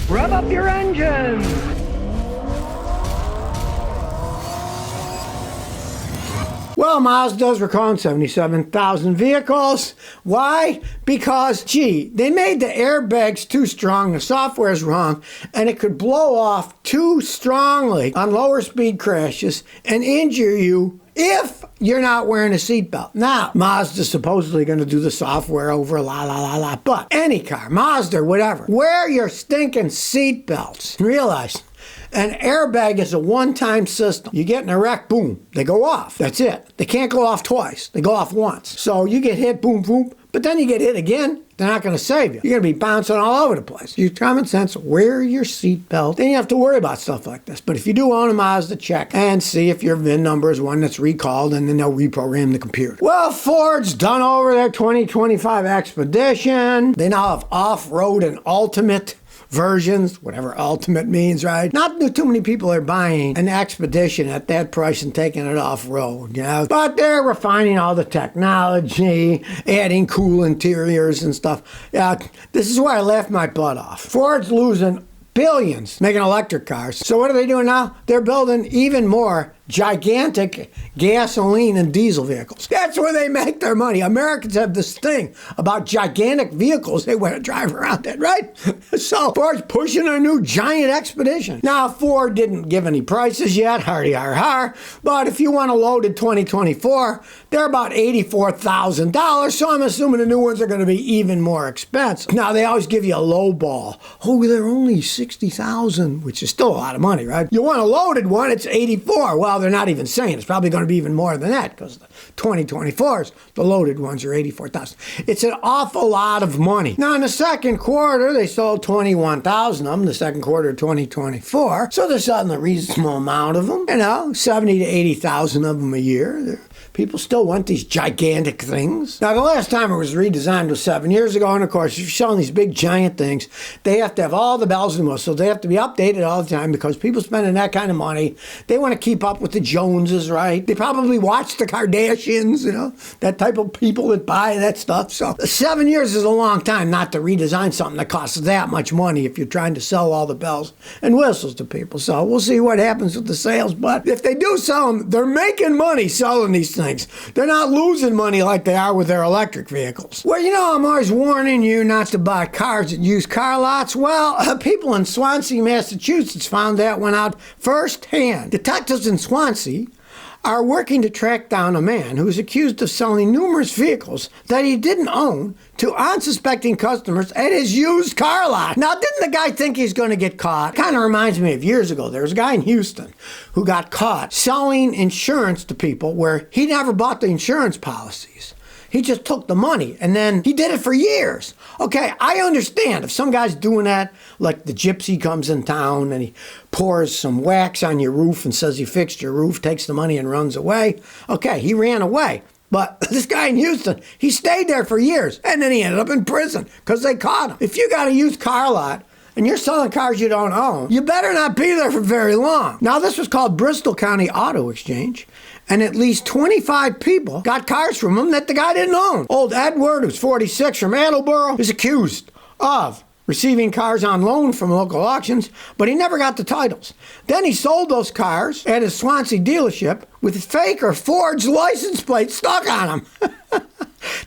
Rev up your engines! Well, Mazda's recalling 77,000 vehicles. Why? Because, gee, they made the airbags too strong, the software's wrong, and it could blow off too strongly on lower speed crashes and injure you if you're not wearing a seatbelt. Now, Mazda's supposedly going to do the software over, but any car, Mazda, whatever, wear your stinking seatbelts. Realize, an airbag is a one-time system. You get in a wreck, boom, they go off. That's it. They can't go off twice. They go off once. So you get hit, boom, boom, but then you get hit again, they're not going to save you. You're going to be bouncing all over the place. Use common sense, wear your seatbelt. Then you have to worry about stuff like this. But if you do own a Mazda, check and see if your VIN number is one that's recalled, and then they'll reprogram the computer. Well, Ford's done over their 2025 Expedition. They now have off-road and ultimate versions, whatever ultimate means, right? Not too many people are buying an Expedition at that price and taking it off-road, you know? But they're refining all the technology, adding cool interiors and stuff. Yeah, this is where I laughed my butt off. Ford's losing billions making electric cars. So what are they doing now? They're building even more gigantic gasoline and diesel vehicles. That's where they make their money. Americans have this thing about gigantic vehicles they want to drive around in, right? So Ford's pushing a new giant Expedition. Now, Ford didn't give any prices yet, har, but if you want a loaded 2024, they're about $84,000, so I'm assuming the new ones are going to be even more expensive. Now, they always give you a low ball. Oh, they're only $60,000, which is still a lot of money, right? You want a loaded one, it's $84,000. Well, they're not even saying. It's probably going to be even more than that because the 2024s, the loaded ones are $84,000. It's an awful lot of money. Now, in the second quarter, they sold 21,000 of them, the second quarter of 2024. So they're selling a reasonable amount of them, 70 to 80,000 of them a year. People still want these gigantic things. Now, the last time it was redesigned was 7 years ago, and of course, if you're selling these big giant things, they have to have all the bells and whistles. They have to be updated all the time because people spending that kind of money, they want to keep up with the Joneses, right? They probably watch the Kardashians, that type of people that buy that stuff. So 7 years is a long time not to redesign something that costs that much money if you're trying to sell all the bells and whistles to people. So we'll see what happens with the sales, but if they do sell them, they're making money selling these things. They're not losing money like they are with their electric vehicles. Well, I'm always warning you not to buy cars at used car lots. Well, people in Swansea, Massachusetts found that one out firsthand. Detectives in Swansea are working to track down a man who is accused of selling numerous vehicles that he didn't own to unsuspecting customers at his used car lot. Now, didn't the guy think he's going to get caught? Kind of reminds me of years ago. There was a guy in Houston who got caught selling insurance to people where he never bought the insurance policies. He just took the money, and then he did it for years. Okay, I understand if some guy's doing that, like the gypsy comes in town and he pours some wax on your roof and says he fixed your roof, takes the money and runs away. Okay, he ran away. But this guy in Houston, he stayed there for years, and then he ended up in prison because they caught him. If you got a used car lot, and you're selling cars you don't own, you better not be there for very long. Now, this was called Bristol County Auto Exchange, and at least 25 people got cars from him that the guy didn't own. Old Edward, who's 46 from Attleboro, is accused of receiving cars on loan from local auctions, but he never got the titles. Then he sold those cars at his Swansea dealership with fake or forged license plates stuck on them.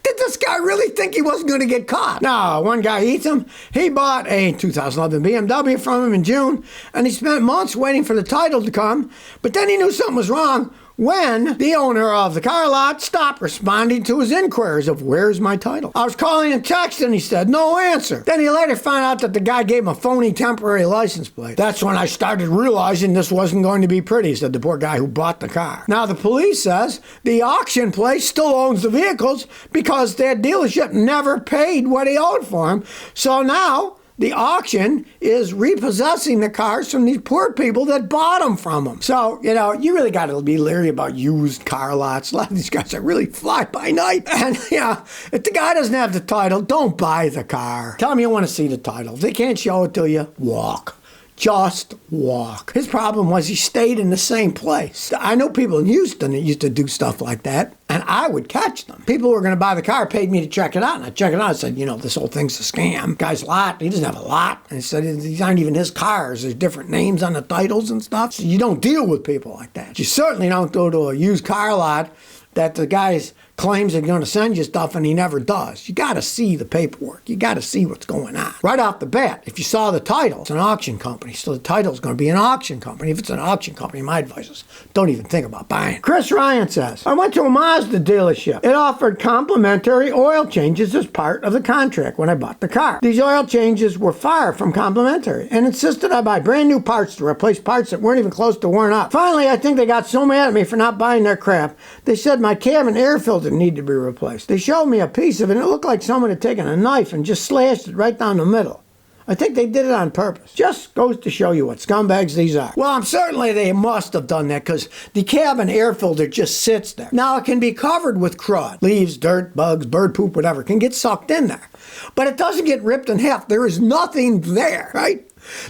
Did this guy really think he wasn't going to get caught? No, one guy eats him. He bought a 2011 BMW from him in June, and he spent months waiting for the title to come, but then he knew something was wrong when the owner of the car lot stopped responding to his inquiries of where's my title. I was calling and texting, he said, no answer. Then he later found out that the guy gave him a phony temporary license plate. That's when I started realizing this wasn't going to be pretty, said the poor guy who bought the car. Now the police says the auction place still owns the vehicles because their dealership never paid what he owed for them. So now the auction is repossessing the cars from these poor people that bought them from them. So, you really got to be leery about used car lots. A lot of these guys are really fly by night. And, if the guy doesn't have the title, don't buy the car. Tell them you want to see the title. If they can't show it to you, walk. Just walk. His problem was he stayed in the same place. I know people in Houston that used to do stuff like that, and I would catch them. People who were going to buy the car paid me to check it out, and I checked it out. I said, this whole thing's a scam. Guy's lot, he doesn't have a lot. And he said, these aren't even his cars. There's different names on the titles and stuff. So you don't deal with people like that. You certainly don't go to a used car lot that the guy's claims they're going to send you stuff and he never does. You got to see the paperwork. You got to see what's going on. Right off the bat, if you saw the title, it's an auction company. So the title's going to be an auction company. If it's an auction company, my advice is don't even think about buying. Chris Ryan says, I went to a Mazda dealership. It offered complimentary oil changes as part of the contract when I bought the car. These oil changes were far from complimentary and insisted I buy brand new parts to replace parts that weren't even close to worn out. Finally, I think they got so mad at me for not buying their crap, they said my cabin air filter need to be replaced. They showed me a piece of it and it looked like someone had taken a knife and just slashed it right down the middle. I think they did it on purpose. Just goes to show you what scumbags these are. Well, certainly they must have done that because the cabin air filter just sits there. Now, it can be covered with crud. Leaves, dirt, bugs, bird poop, whatever, can get sucked in there. But it doesn't get ripped in half. There is nothing there, right?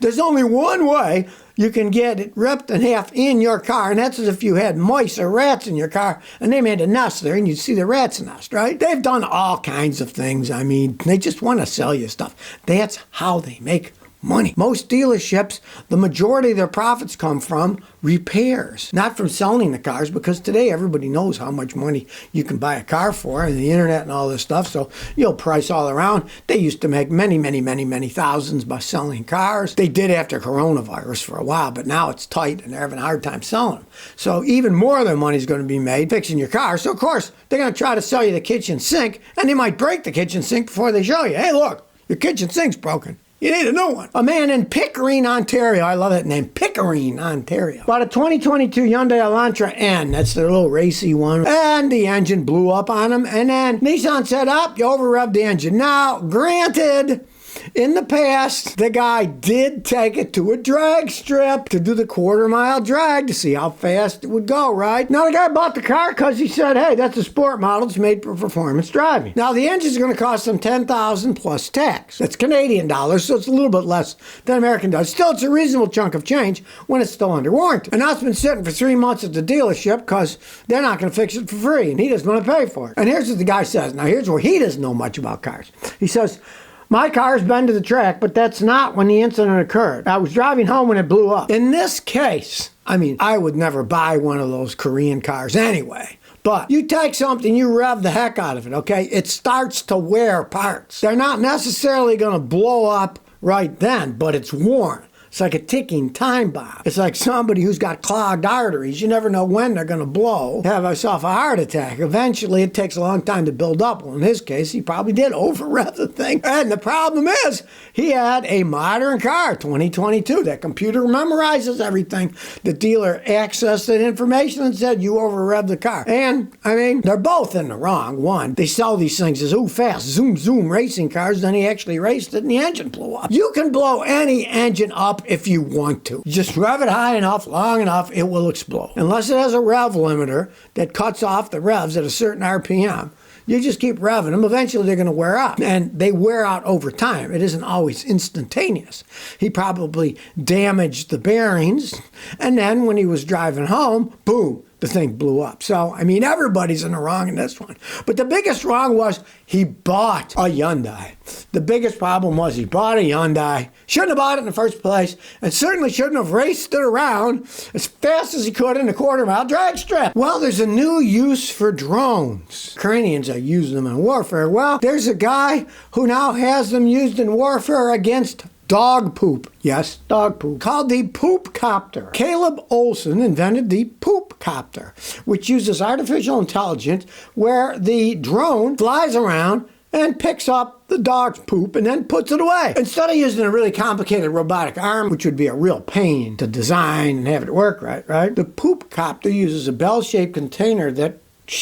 There's only one way you can get it ripped in half in your car, and that's as if you had mice or rats in your car, and they made a nest there, and you'd see the rat's nest, right? They've done all kinds of things. I mean, they just want to sell you stuff. That's how they make money. Most dealerships, the majority of their profits come from repairs, not from selling the cars, because today everybody knows how much money you can buy a car for and the internet and all this stuff, so you'll price all around. They used to make many thousands by selling cars. They did after coronavirus for a while, but now it's tight and they're having a hard time selling them. So even more of their money is going to be made fixing your car. So of course, they're going to try to sell you the kitchen sink, and they might break the kitchen sink before they show you. Hey, look, your kitchen sink's broken. You need a new one. A man in Pickering, Ontario, I love that name, Pickering, Ontario, bought a 2022 Hyundai Elantra N, that's their little racy one, and the engine blew up on him, and then Nissan said, you over-revved the engine. Now, granted, in the past, the guy did take it to a drag strip to do the quarter-mile drag to see how fast it would go, right? Now, the guy bought the car because he said, hey, that's a sport model. It's made for performance driving. Now, the engine's going to cost him $10,000 plus tax. That's Canadian dollars, so it's a little bit less than American dollars. Still, it's a reasonable chunk of change when it's still under warranty. And now it's been sitting for 3 months at the dealership because they're not going to fix it for free, and he doesn't want to pay for it. And here's what the guy says. Now, here's where he doesn't know much about cars. He says, my car's been to the track, but that's not when the incident occurred. I was driving home when it blew up. In this case, I would never buy one of those Korean cars anyway. But you take something, you rev the heck out of it, okay? It starts to wear parts. They're not necessarily going to blow up right then, but it's worn. It's like a ticking time bomb. It's like somebody who's got clogged arteries. You never know when they're going to blow, have yourself a heart attack. Eventually, it takes a long time to build up. Well, in his case, he probably did over-rev the thing. And the problem is, he had a modern car, 2022. That computer memorizes everything. The dealer accessed that information and said, you over-revved the car. And, they're both in the wrong. One, they sell these things as, fast, zoom, racing cars. Then he actually raced it and the engine blew up. You can blow any engine up if you want to. Just rev it high enough, long enough, it will explode. Unless it has a rev limiter that cuts off the revs at a certain RPM, you just keep revving them. Eventually, they're going to wear out. And they wear out over time. It isn't always instantaneous. He probably damaged the bearings, and then when he was driving home, boom, the thing blew up. So, everybody's in the wrong in this one. But the biggest wrong was he bought a Hyundai. The biggest problem was he bought a Hyundai, shouldn't have bought it in the first place, and certainly shouldn't have raced it around as fast as he could in a quarter-mile drag strip. Well, there's a new use for drones. Ukrainians are using them in warfare. Well, there's a guy who now has them used in warfare against dog poop. Yes, dog poop. Called the Poop Copter. Caleb Olson invented the Poop Copter, which uses artificial intelligence where the drone flies around and picks up the dog's poop and then puts it away. Instead of using a really complicated robotic arm, which would be a real pain to design and have it work right? The Poop Copter uses a bell-shaped container that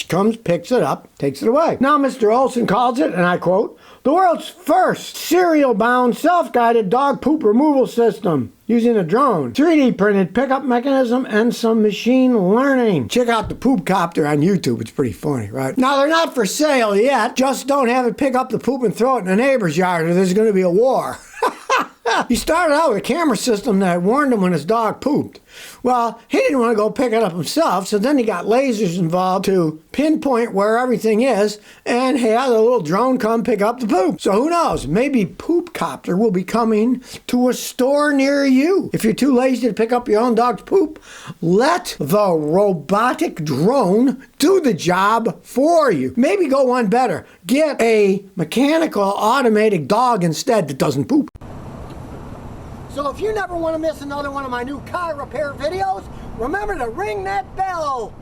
comes, picks it up, takes it away. Now, Mr. Olson calls it, and I quote, the world's first serial-bound, self-guided dog poop removal system using a drone, 3D printed pickup mechanism, and some machine learning. Check out the Poop Copter on YouTube. It's pretty funny, right? Now, they're not for sale yet. Just don't have it pick up the poop and throw it in a neighbor's yard or there's going to be a war. He started out with a camera system that warned him when his dog pooped. Well, he didn't want to go pick it up himself, so then he got lasers involved to pinpoint where everything is and had a little drone come pick up the poop. So who knows, maybe Poop Copter will be coming to a store near you. If you're too lazy to pick up your own dog's poop, let the robotic drone do the job for you. Maybe go one better. Get a mechanical automated dog instead that doesn't poop. So if you never want to miss another one of my new car repair videos, remember to ring that bell.